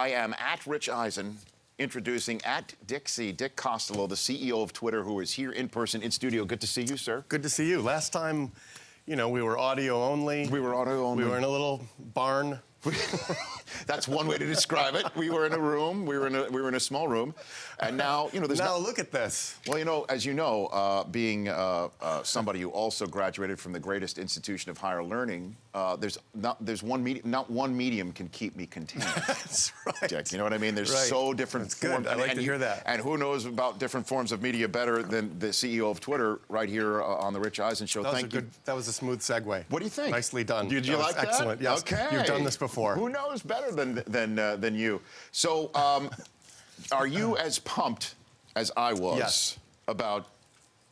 I am at Rich Eisen, introducing at Dick Costolo, the CEO of Twitter, who is here in person in studio. Good to see you, sir. Good to see you. Last time, you know, we were audio only. We were audio only. We were in a little barn. That's one way to describe it. We were in a room. We were in a small room, and now there's now look at this. Well, as you know, being somebody who also graduated from the greatest institution of higher learning, not one medium can keep me contained. That's right. Dick, you know what I mean? There's right. so different forms. I like to hear that. And who knows about different forms of media better than the CEO of Twitter right here on the Rich Eisen Show? Thank you. That was a smooth segue. What do you think? Nicely done. Did you like that? Excellent. Yes. Okay. You've done this before. Who knows better than you? So, are you as pumped as I was about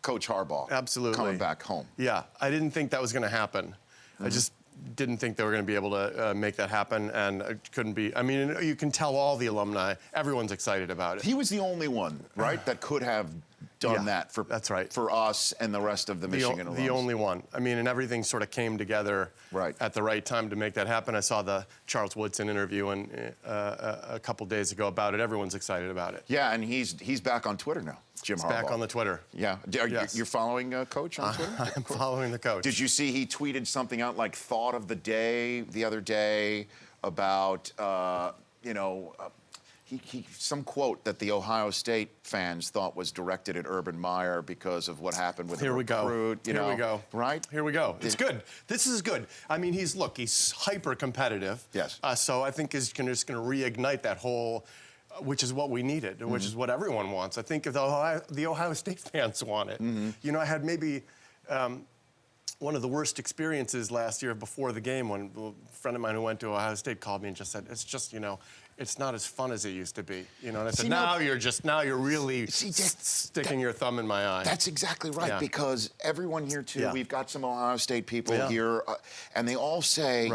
Coach Harbaugh coming back home? Yeah, I didn't think that was going to happen. I just didn't think they were going to be able to make that happen, and it couldn't be. I mean, you can tell all the alumni, everyone's excited about it. He was the only one, right, that could have done that for that's right. for us and the rest of the Michigan alums. The only one. I mean, and everything sort of came together at the right time to make that happen. I saw the Charles Woodson interview a couple days ago about it. Everyone's excited about it. Yeah, and he's back on Twitter now. Jim Harbaugh. Back on the Twitter. Yeah. You're following Coach on Twitter? I'm following the coach. Did you see he tweeted something out like thought of the day the other day about, some quote that the Ohio State fans thought was directed at Urban Meyer because of what happened with the recruit. Here we go. Right? Here we go. It's good. This is good. I mean, he's hyper competitive. Yes. So I think he's just going to reignite that whole, which is what we needed, which is what everyone wants. I think if the Ohio State fans want it. You know, I had maybe one of the worst experiences last year before the game when a friend of mine who went to Ohio State called me and just said, it's just, it's not as fun as it used to be. And I said, now you're really sticking your thumb in my eye. That's exactly right, because everyone here, too, we've got some Ohio State people here, and they all say,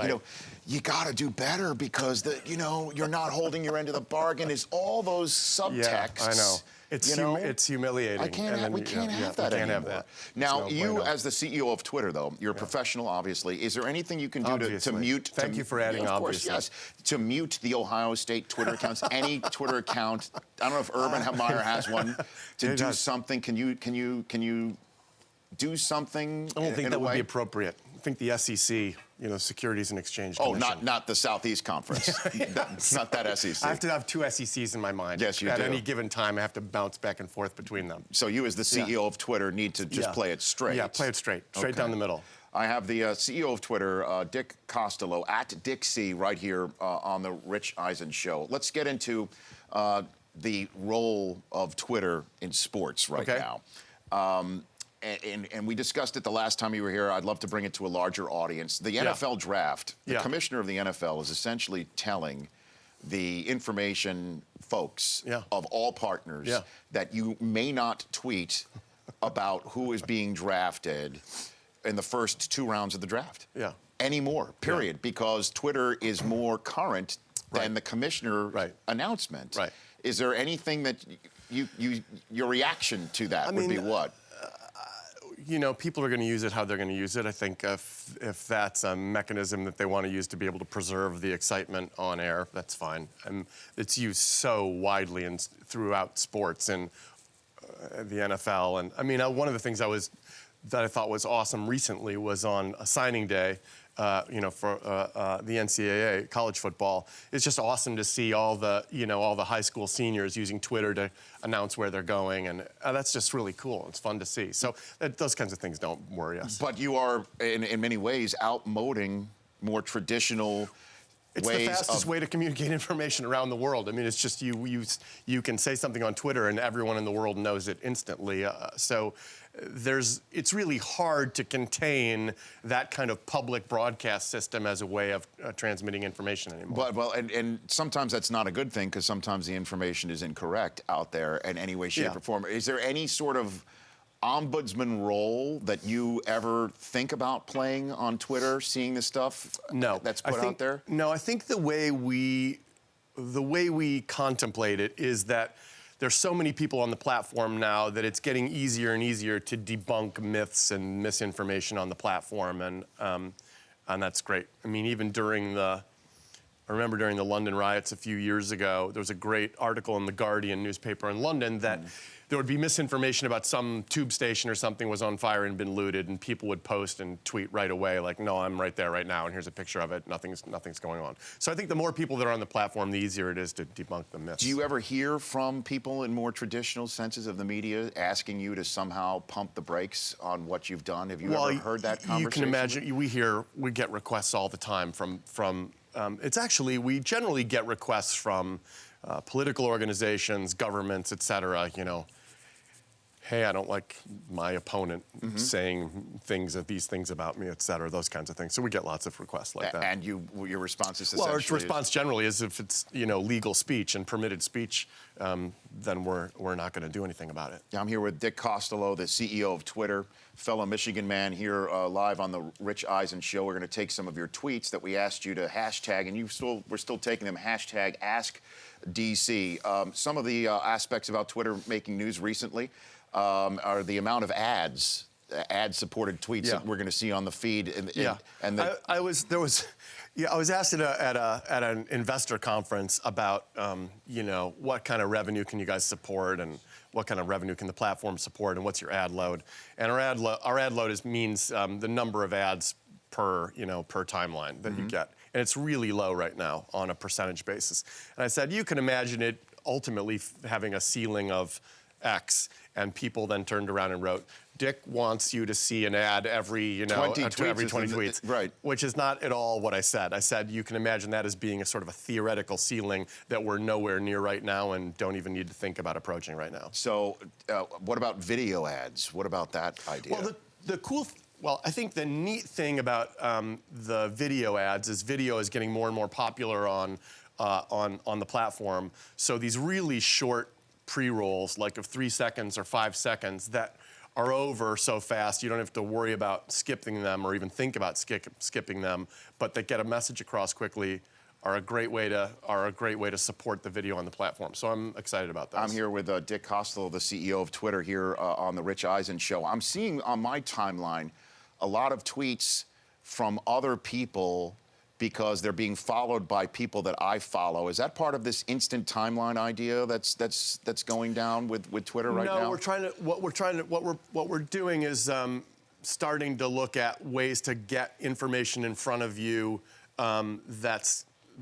you got to do better because, you're not holding your end of the bargain. Is all those subtexts. Yeah, I know. It's humiliating. We can't have that anymore. Now, you as the CEO of Twitter, though, you're a professional, obviously. Is there anything you can do to mute? Thank you for adding obviously. Of course, yes. To mute the Ohio State Twitter accounts, any Twitter account. I don't know if Urban Meyer has one. To do something, can you do something? I don't think that would be appropriate. I think the SEC, Securities and Exchange Commission. Oh, not the Southeast Conference. Not that SEC. I have to have two SECs in my mind. Yes, you do. At any given time, I have to bounce back and forth between them. So you, as the CEO of Twitter, need to just play it straight. Yeah, play it straight down the middle. I have the CEO of Twitter, Dick Costolo, at Dick C, right here on the Rich Eisen Show. Let's get into the role of Twitter in sports right now. And we discussed it the last time you were here. I'd love to bring it to a larger audience. The NFL draft, the commissioner of the NFL is essentially telling the information folks of all partners that you may not tweet about who is being drafted in the first 2 rounds of the draft anymore, period, because Twitter is more current than the commissioner announcement. Is there anything that your reaction to that would be what? People are going to use it how they're going to use it. I think if that's a mechanism that they want to use to be able to preserve the excitement on air, that's fine. And it's used so widely and throughout sports and the NFL. And I mean, one of the things that I thought was awesome recently was on a signing day, for the NCAA, college football. It's just awesome to see all the high school seniors using Twitter to announce where they're going, and that's just really cool. It's fun to see. So those kinds of things don't worry us. But you are, in many ways, outmoding more traditional It's the fastest way to communicate information around the world. I mean, it's just you can say something on Twitter and everyone in the world knows it instantly. It's really hard to contain that kind of public broadcast system as a way of transmitting information anymore. And sometimes that's not a good thing because sometimes the information is incorrect out there in any way, shape, or form. Is there any sort of ombudsman role that you ever think about playing on Twitter, seeing the stuff that's put out there? No, I think the way we contemplate it is that there's so many people on the platform now that it's getting easier and easier to debunk myths and misinformation on the platform, and that's great. I mean, even during the I remember during the London riots a few years ago, there was a great article in the Guardian newspaper in London that there would be misinformation about some tube station or something was on fire and been looted, and people would post and tweet right away like, no, I'm right there right now, and here's a picture of it. Nothing's going on. So I think the more people that are on the platform, the easier it is to debunk the myths. Do you ever hear from people in more traditional senses of the media asking you to somehow pump the brakes on what you've done? Have you ever heard that conversation? You can imagine, we get requests all the time from it's actually, we generally get requests from political organizations, governments, et cetera, you know, hey, I don't like my opponent saying these things about me, et cetera, those kinds of things. So we get lots of requests like that. And your response is essentially... Well, our response generally is if it's, you know, legal speech and permitted speech, then we're not going to do anything about it. I'm here with Dick Costolo, the CEO of Twitter, fellow Michigan man here live on the Rich Eisen Show. We're going to take some of your tweets that we asked you to hashtag, and we're still taking them, hashtag AskDC. Some of the aspects about Twitter making news recently are the amount of ad-supported tweets that we're going to see on the feed. I was asked at an investor conference about, you know, what kind of revenue can you guys support, and what kind of revenue can the platform support, and what's your ad load? And our ad load means the number of ads per timeline that you get, and it's really low right now on a percentage basis. And I said, you can imagine it ultimately having a ceiling of X, and people then turned around and wrote, Dick wants you to see an ad every 20 tweets, right? Which is not at all what I said. I said you can imagine that as being a sort of a theoretical ceiling that we're nowhere near right now and don't even need to think about approaching right now. So, what about video ads? What about that idea? Well, I think the neat thing about the video ads is video is getting more and more popular on the platform. So these really short pre-rolls, like of 3 seconds or 5 seconds, that are over so fast you don't have to worry about skipping them or even think about skipping them, but that get a message across quickly, are a great way to support the video on the platform. So I'm excited about that. I'm here with Dick Costolo, the CEO of Twitter, here on the Rich Eisen Show. I'm seeing on my timeline a lot of tweets from other people because they're being followed by people that I follow. Is that part of this instant timeline idea that's going down with Twitter right now? No, what we're doing is starting to look at ways to get information in front of you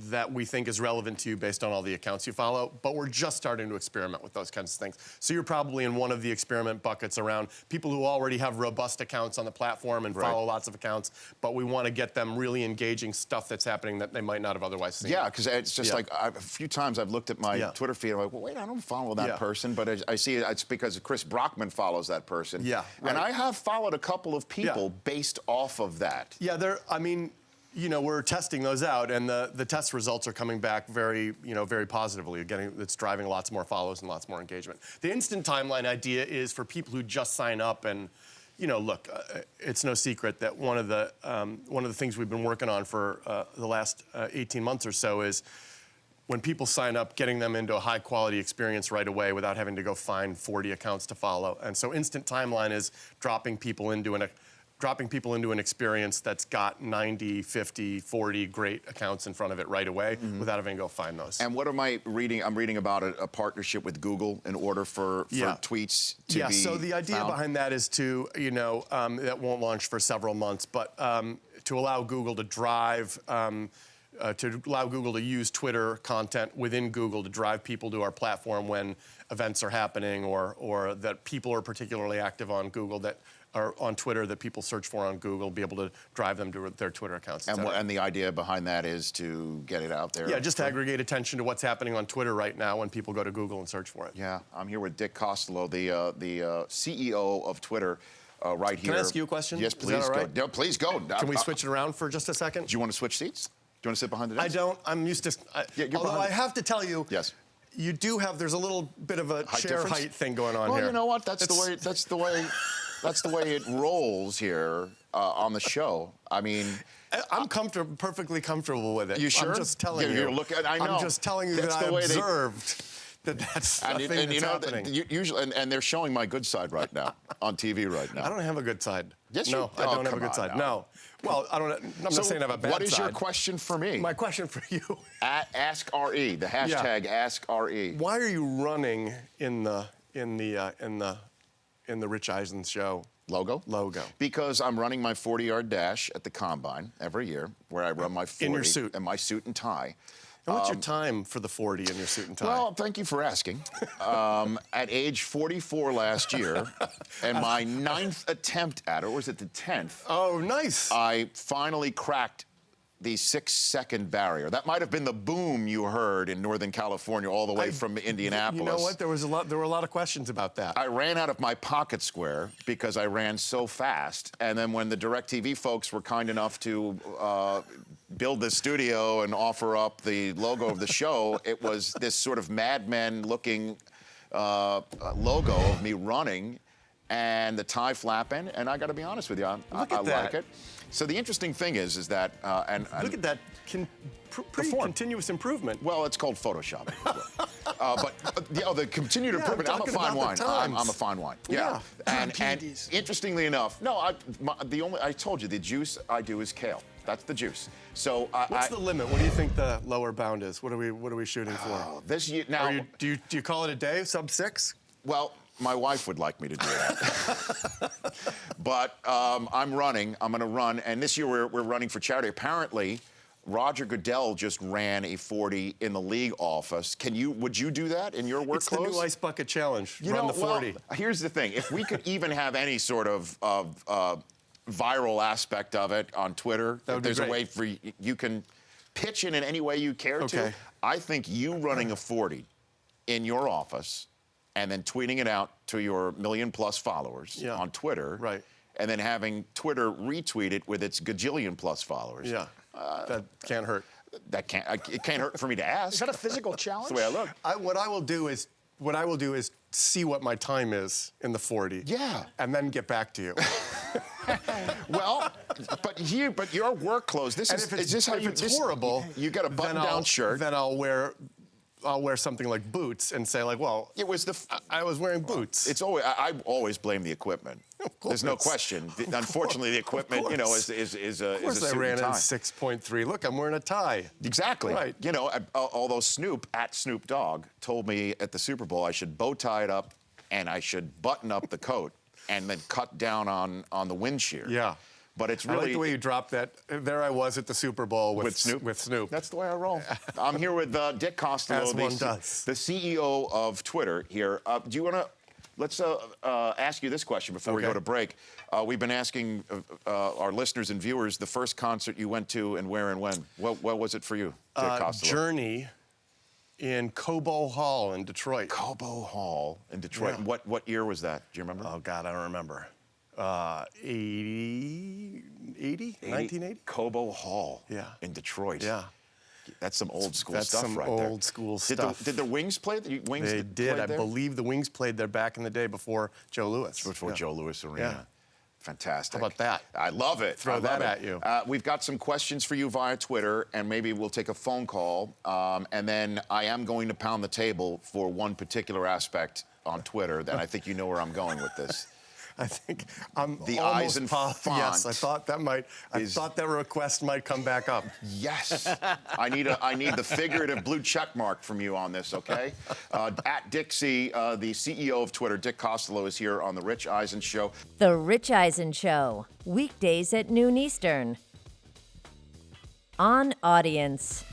that we think is relevant to you based on all the accounts you follow, but we're just starting to experiment with those kinds of things. So you're probably in one of the experiment buckets around people who already have robust accounts on the platform and follow lots of accounts, but we want to get them really engaging stuff that's happening that they might not have otherwise seen. Yeah, because it's just like a few times I've looked at my Twitter feed, I'm like, well, wait, I don't follow that person, but I see it's because Chris Brockman follows that person. Yeah, right. And I have followed a couple of people based off of that. Yeah, you know, we're testing those out, and the test results are coming back very positively. It's driving lots more follows and lots more engagement. The instant timeline idea is for people who just sign up, and you know, look, it's no secret that one of the things we've been working on for the last 18 months or so is when people sign up, getting them into a high-quality experience right away without having to go find 40 accounts to follow. And so instant timeline is dropping people into an experience that's got 90, 50, 40 great accounts in front of it right away without having to go find those. And what am I reading? I'm reading about a partnership with Google in order for tweets to be so the idea found? behind that is to, that won't launch for several months, but to allow Google to drive, to allow Google to use Twitter content within Google to drive people to our platform when events are happening or that people are particularly active on Google that are on Twitter that people search for on Google, be able to drive them to their Twitter accounts. And the idea behind that is to get it out there. Yeah, just to aggregate attention to what's happening on Twitter right now when people go to Google and search for it. Yeah, I'm here with Dick Costolo, the CEO of Twitter, right here. Can I ask you a question? Yes, please. Is that all right? Go. No, please go. Can we switch it around for just a second? Do you want to switch seats? Do you want to sit behind the desk? I don't. I'm used to. Although I have to tell you. Yes. You do have. There's a little bit of a chair height thing going on here. Well, you know what? That's the way it rolls here on the show. I mean, I'm perfectly comfortable with it. You sure? I'm just telling you. I know. I'm just telling you that I observed that's the thing that's happening. Usually, and they're showing my good side right now on TV right now. I don't have a good side. Yes, no, you- I oh, don't have a come good on side. now. No. Well, I'm not saying I have a bad side. What is your question for me? My question for you. At AskRE, the hashtag AskRE. Why are you running in the Rich Eisen show Logo? Because I'm running my 40-yard dash at the Combine every year, where I run my 40 in your suit, and my suit and tie. And what's your time for the 40 in your suit and tie? Well, thank you for asking. At age 44 last year, and my 9th attempt at it, or was it the 10th? Oh, nice. I finally cracked the 6-second barrier. That might have been the boom you heard in Northern California all the way from Indianapolis. You know what? There were a lot of questions about that. I ran out of my pocket square because I ran so fast. And then when the DirecTV folks were kind enough to build this studio and offer up the logo of the show, it was this sort of Mad Men-looking logo of me running and the tie flapping. And I got to be honest with you, I like it. So the interesting thing is that, and look at that pretty continuous improvement. Well, it's called Photoshop. The continued improvement. I'm a fine wine. I'm a fine wine. Yeah. And interestingly enough, no, I told you the juice I do is kale. That's the juice. So what's the limit? What do you think the lower bound is? What are we shooting for? This year now. Do you call it a day? Sub 6? Well, my wife would like me to do that. But I'm running. I'm going to run. And this year we're running for charity. Apparently, Roger Goodell just ran a 40 in the league office. Would you do that in your work It's clothes? the new Ice Bucket Challenge. Run the 40. Well, here's the thing. If we could even have any sort of viral aspect of it on Twitter, if there's a way for you can pitch in any way you care to. I think you running a 40 in your office and then tweeting it out to your million-plus followers on Twitter, and then having Twitter retweet it with its gajillion-plus followers. Yeah, that can't hurt. It can't hurt for me to ask. Is that a physical challenge? That's the way I look. What I will do is see what my time is in the 40. Yeah. And then get back to you. Well, but your work clothes. If it's horrible, you got a button-down shirt. Then I'll wear something like boots and say like, well, it was I was wearing boots. It's always I always blame the equipment. There's no question. Unfortunately, the equipment, is a suit Of course, I ran in tie. 6.3. Look, I'm wearing a tie. Exactly. Right. Although Snoop at Snoop Dogg told me at the Super Bowl I should bow tie it up and I should button up the coat and then cut down on the wind shear. Yeah. But it's really... I like the way you dropped that. There I was at the Super Bowl with Snoop. That's the way I roll. I'm here with Dick Costolo, As one does. the CEO of Twitter here. Do you want to... Let's ask you this question before we go to break. We've been asking our listeners and viewers the first concert you went to and where and when. What was it for you, Dick Costolo? Journey in Cobo Hall in Detroit. Cobo Hall in Detroit. Yeah. What year was that? Do you remember? Oh, God, I don't remember. 1980? Cobo Hall in Detroit. Yeah. That's some old school That's stuff some right there. old school stuff. Did the Wings play? They did. I believe the Wings played there back in the day before Joe Louis. Before Joe Louis Arena. Yeah. Fantastic. How about that? I love it. Throw that at you. We've got some questions for you via Twitter, and maybe we'll take a phone call. And then I am going to pound the table for one particular aspect on Twitter. Then I think you know where I'm going with this. I think I'm the almost Eisen font. Yes, I thought that request might come back up. Yes, I need the figurative blue check mark from you on this, okay? At Dixie, the CEO of Twitter, Dick Costolo, is here on the Rich Eisen Show. The Rich Eisen Show, weekdays at noon Eastern. On Audience.